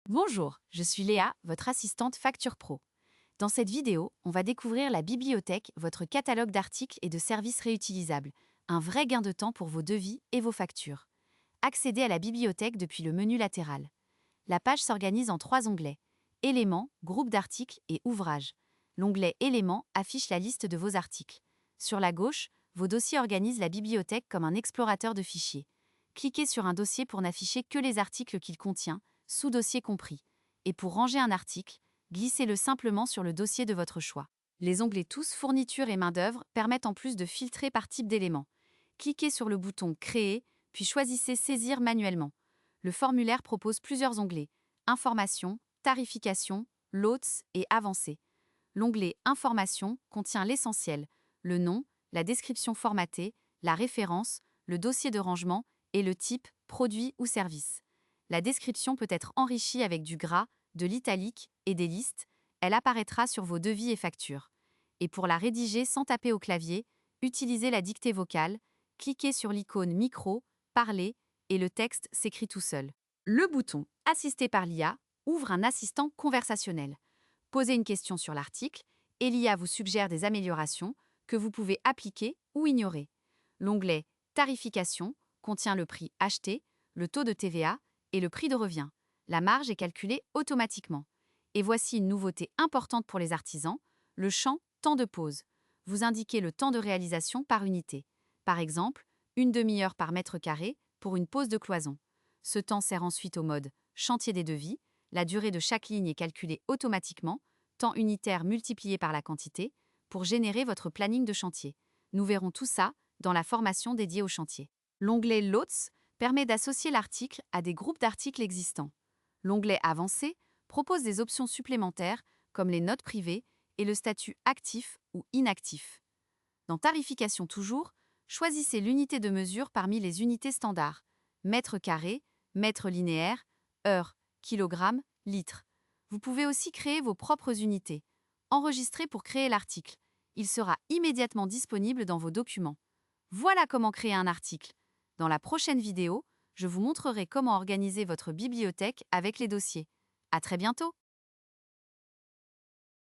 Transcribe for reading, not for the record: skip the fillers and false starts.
Bonjour, je suis Léa, votre assistante Facture Pro. Dans cette vidéo, on va découvrir la bibliothèque, votre catalogue d'articles et de services réutilisables, un vrai gain de temps pour vos devis et vos factures. Accédez à la bibliothèque depuis le menu latéral. La page s'organise en 3 onglets: Éléments, groupe d'articles et Ouvrages. L'onglet Éléments affiche la liste de vos articles. Sur la gauche, vos dossiers organisent la bibliothèque comme un explorateur de fichiers. Cliquez sur un dossier pour n'afficher que les articles qu'il contient, sous-dossier compris. Et pour ranger un article, glissez-le simplement sur le dossier de votre choix. Les onglets Tous, Fournitures et Main-d'œuvre permettent en plus de filtrer par type d'éléments. Cliquez sur le bouton Créer, puis choisissez Saisir manuellement. Le formulaire propose plusieurs onglets: Information, Tarification, Lots et Avancées. L'onglet Information contient l'essentiel: le nom, la description formatée, la référence, le dossier de rangement et le type produit ou service. La description peut être enrichie avec du gras, de l'italique et des listes. Elle apparaîtra sur vos devis et factures. Et pour la rédiger sans taper au clavier, utilisez la dictée vocale, cliquez sur l'icône Micro, Parler et le texte s'écrit tout seul. Le bouton Assisté par l'IA ouvre un assistant conversationnel. Posez une question sur l'article et l'IA vous suggère des améliorations que vous pouvez appliquer ou ignorer. L'onglet Tarification contient le prix acheté, le taux de TVA et le prix de revient. La marge est calculée automatiquement. Et voici une nouveauté importante pour les artisans: le champ Temps de pause. Vous indiquez le temps de réalisation par unité. Par exemple, une demi-heure par mètre carré pour une pause de cloison. Ce temps sert ensuite au mode Chantier des devis. La durée de chaque ligne est calculée automatiquement, temps unitaire multiplié par la quantité, pour générer votre planning de chantier. Nous verrons tout ça dans la formation dédiée au chantier. L'onglet Lots permet d'associer l'article à des groupes d'articles existants. L'onglet Avancé propose des options supplémentaires comme les notes privées et le statut actif ou inactif. Dans Tarification toujours, choisissez l'unité de mesure parmi les unités standards: mètre carré, mètre linéaire, heure, kilogramme, litre. Vous pouvez aussi créer vos propres unités. Enregistrez pour créer l'article. Il sera immédiatement disponible dans vos documents. Voilà comment créer un article. Dans la prochaine vidéo, je vous montrerai comment organiser votre bibliothèque avec les dossiers. À très bientôt!